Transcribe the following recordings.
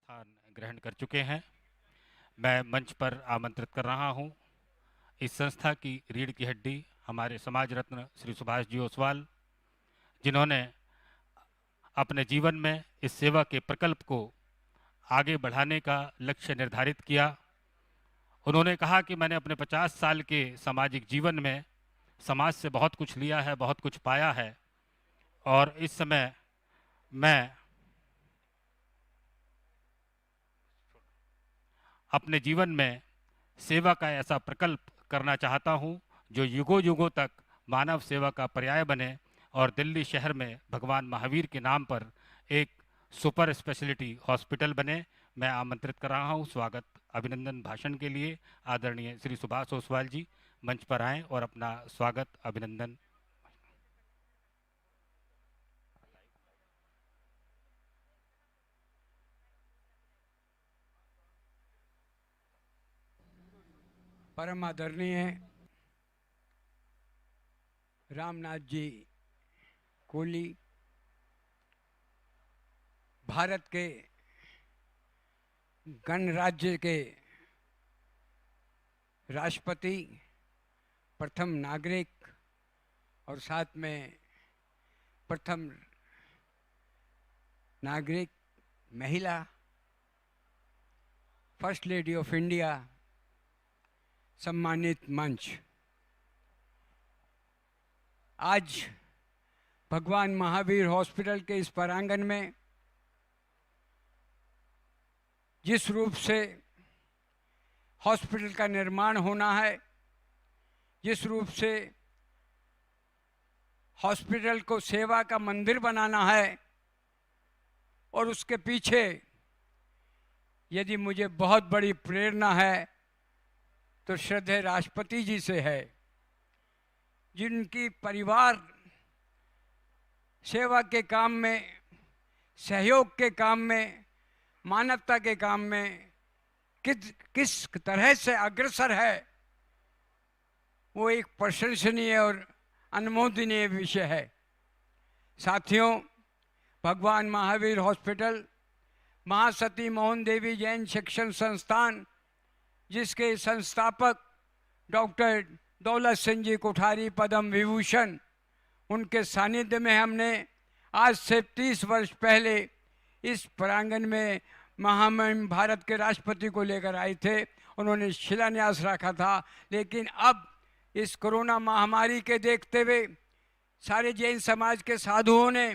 स्थान ग्रहण कर चुके हैं। मैं मंच पर आमंत्रित कर रहा हूं इस संस्था की रीढ़ की हड्डी हमारे समाज रत्न श्री सुभाष जी ओसवाल, जिन्होंने अपने जीवन में इस सेवा के प्रकल्प को आगे बढ़ाने का लक्ष्य निर्धारित किया। उन्होंने कहा कि मैंने अपने 50 साल के सामाजिक जीवन में समाज से बहुत कुछ लिया है, बहुत कुछ पाया है, और इस समय मैं अपने जीवन में सेवा का ऐसा प्रकल्प करना चाहता हूं जो युगों युगों तक मानव सेवा का पर्याय बने और दिल्ली शहर में भगवान महावीर के नाम पर एक सुपर स्पेशलिटी हॉस्पिटल बने। मैं आमंत्रित कर रहा हूं स्वागत अभिनंदन भाषण के लिए आदरणीय श्री सुभाष ओसवाल जी मंच पर आएं और अपना स्वागत अभिनंदन। परम आदरणीय रामनाथ जी कोहली, भारत के गणराज्य के राष्ट्रपति, प्रथम नागरिक और साथ में प्रथम नागरिक महिला, फर्स्ट लेडी ऑफ इंडिया, सम्मानित मंच, आज भगवान महावीर हॉस्पिटल के इस प्रांगण में जिस रूप से हॉस्पिटल का निर्माण होना है, जिस रूप से हॉस्पिटल को सेवा का मंदिर बनाना है, और उसके पीछे यदि मुझे बहुत बड़ी प्रेरणा है तो श्रद्धेय राष्ट्रपति जी से है, जिनकी परिवार सेवा के काम में, सहयोग के काम में, मानवता के काम में किस तरह से अग्रसर है, वो एक प्रशंसनीय और अनुमोदनीय विषय है। साथियों, भगवान महावीर हॉस्पिटल महासती मोहन देवी जैन शिक्षण संस्थान, जिसके संस्थापक डॉक्टर दौलत सिंह जी कोठारी पद्म विभूषण, उनके सानिध्य में हमने आज से 30 वर्ष पहले इस प्रांगण में महामहिम भारत के राष्ट्रपति को लेकर आए थे। उन्होंने शिलान्यास रखा था, लेकिन अब इस कोरोना महामारी के देखते हुए सारे जैन समाज के साधुओं ने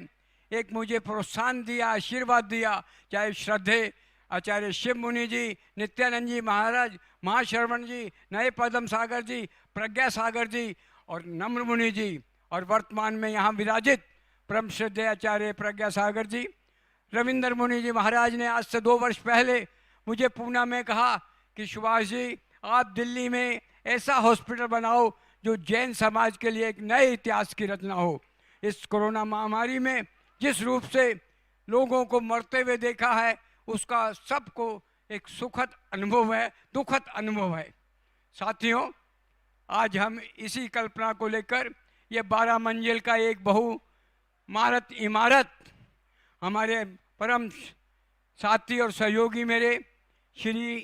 एक मुझे प्रोत्साहन दिया, आशीर्वाद दिया, चाहे श्रद्धेय आचार्य शिव मुनि जी, नित्यानंद जी महाराज, महाश्रवण जी, नए पद्म सागर जी, प्रज्ञा सागर जी और नम्र मुनि जी, और वर्तमान में यहाँ विराजित परम श्रद्धेय आचार्य प्रज्ञा सागर जी, रविंद्र मुनि जी महाराज ने आज से 2 वर्ष पहले मुझे पूना में कहा कि सुभाष जी, आप दिल्ली में ऐसा हॉस्पिटल बनाओ जो जैन समाज के लिए एक नए इतिहास की रचना हो। इस कोरोना महामारी में जिस रूप से लोगों को मरते हुए देखा है, उसका सबको एक सुखद अनुभव है, दुखद अनुभव है। साथियों, आज हम इसी कल्पना को लेकर ये 12 मंजिल का एक बहुमारत इमारत हमारे परम साथी और सहयोगी मेरे श्री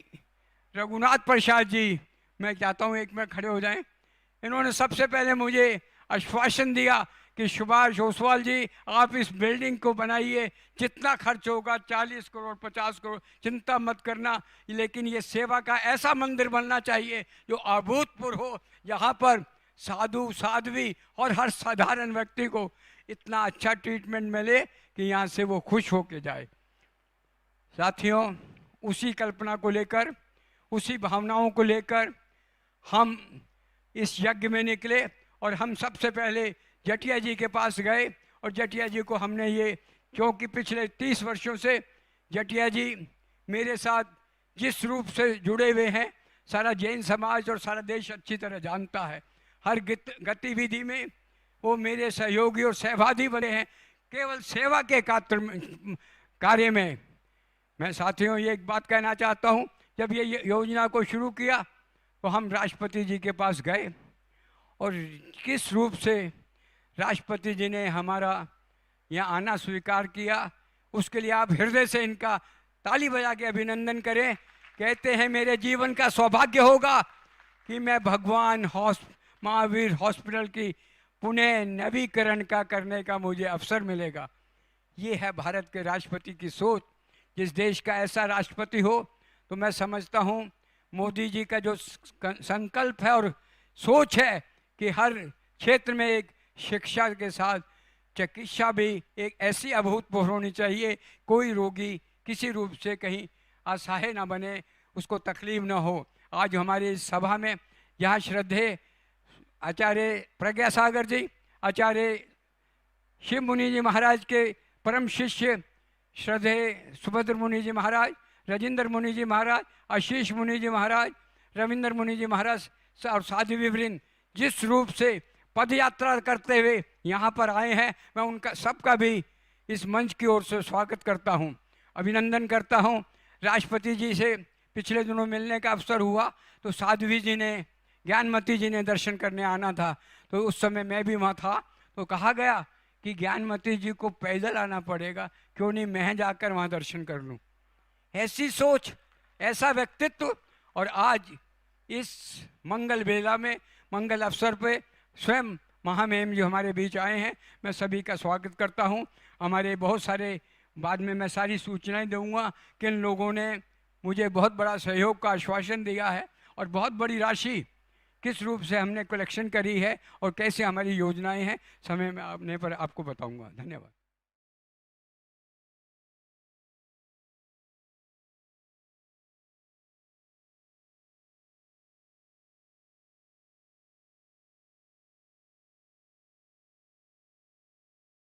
रघुनाथ प्रसाद जी, मैं चाहता हूँ एक मिनट खड़े हो जाएं, इन्होंने सबसे पहले मुझे आश्वासन दिया कि सुभाष ओसवाल जी, आप इस बिल्डिंग को बनाइए, जितना खर्च होगा 40 करोड़ 50 करोड़ चिंता मत करना, लेकिन ये सेवा का ऐसा मंदिर बनना चाहिए जो अभूतपूर्व हो, यहाँ पर साधु साध्वी और हर साधारण व्यक्ति को इतना अच्छा ट्रीटमेंट मिले कि यहाँ से वो खुश होके जाए। साथियों, उसी कल्पना को लेकर, उसी भावनाओं को लेकर हम इस यज्ञ में निकले, और हम सबसे पहले जटिया जी के पास गए, और जटिया जी को हमने ये, क्योंकि पिछले 30 वर्षों से जटिया जी मेरे साथ जिस रूप से जुड़े हुए हैं, सारा जैन समाज और सारा देश अच्छी तरह जानता है। हर गतिविधि में वो मेरे सहयोगी और सहभागी बने हैं, केवल सेवा के कार्य में। मैं साथियों ये एक बात कहना चाहता हूँ, जब ये योजना को शुरू किया तो हम राष्ट्रपति जी के पास गए, और किस रूप से राष्ट्रपति जी ने हमारा यहाँ आना स्वीकार किया, उसके लिए आप हृदय से इनका ताली बजा के अभिनंदन करें। कहते हैं मेरे जीवन का सौभाग्य होगा कि मैं भगवान महावीर हॉस्पिटल की पुनः नवीकरण का करने का मुझे अवसर मिलेगा। ये है भारत के राष्ट्रपति की सोच। जिस देश का ऐसा राष्ट्रपति हो तो मैं समझता हूँ मोदी जी का जो संकल्प है और सोच है कि हर क्षेत्र में एक शिक्षा के साथ चिकित्सा भी एक ऐसी अभूतपूर्व होनी चाहिए, कोई रोगी किसी रूप से कहीं असहाय ना बने, उसको तकलीफ ना हो। आज हमारी इस सभा में यहाँ श्रद्धेय आचार्य प्रज्ञा सागर जी, आचार्य शिव मुनि जी महाराज के परम शिष्य श्रद्धेय सुभद्र मुनि जी महाराज, राजेंद्र मुनि जी महाराज, आशीष मुनि जी महाराज, रविंद्र मुनि जी महाराज और साधु विवृंद जिस रूप से पद यात्रा करते हुए यहाँ पर आए हैं, मैं उनका सबका भी इस मंच की ओर से स्वागत करता हूँ, अभिनंदन करता हूँ। राष्ट्रपति जी से पिछले दिनों मिलने का अवसर हुआ तो साध्वी जी ने, ज्ञानमती जी ने दर्शन करने आना था, तो उस समय मैं भी वहाँ था। तो कहा गया कि ज्ञानमती जी को पैदल आना पड़ेगा, क्यों नहीं मैं जाकर वहाँ दर्शन कर लूँ। ऐसी सोच, ऐसा व्यक्तित्व। और आज इस मंगल बेला में, मंगल अवसर पे स्वयं महामहिम जो हमारे बीच आए हैं, मैं सभी का स्वागत करता हूं। हमारे बहुत सारे बाद में मैं सारी सूचनाएं दूंगा कि इन लोगों ने मुझे बहुत बड़ा सहयोग का आश्वासन दिया है और बहुत बड़ी राशि किस रूप से हमने कलेक्शन करी है और कैसे हमारी योजनाएं हैं, समय में आने पर आपको बताऊंगा। धन्यवाद।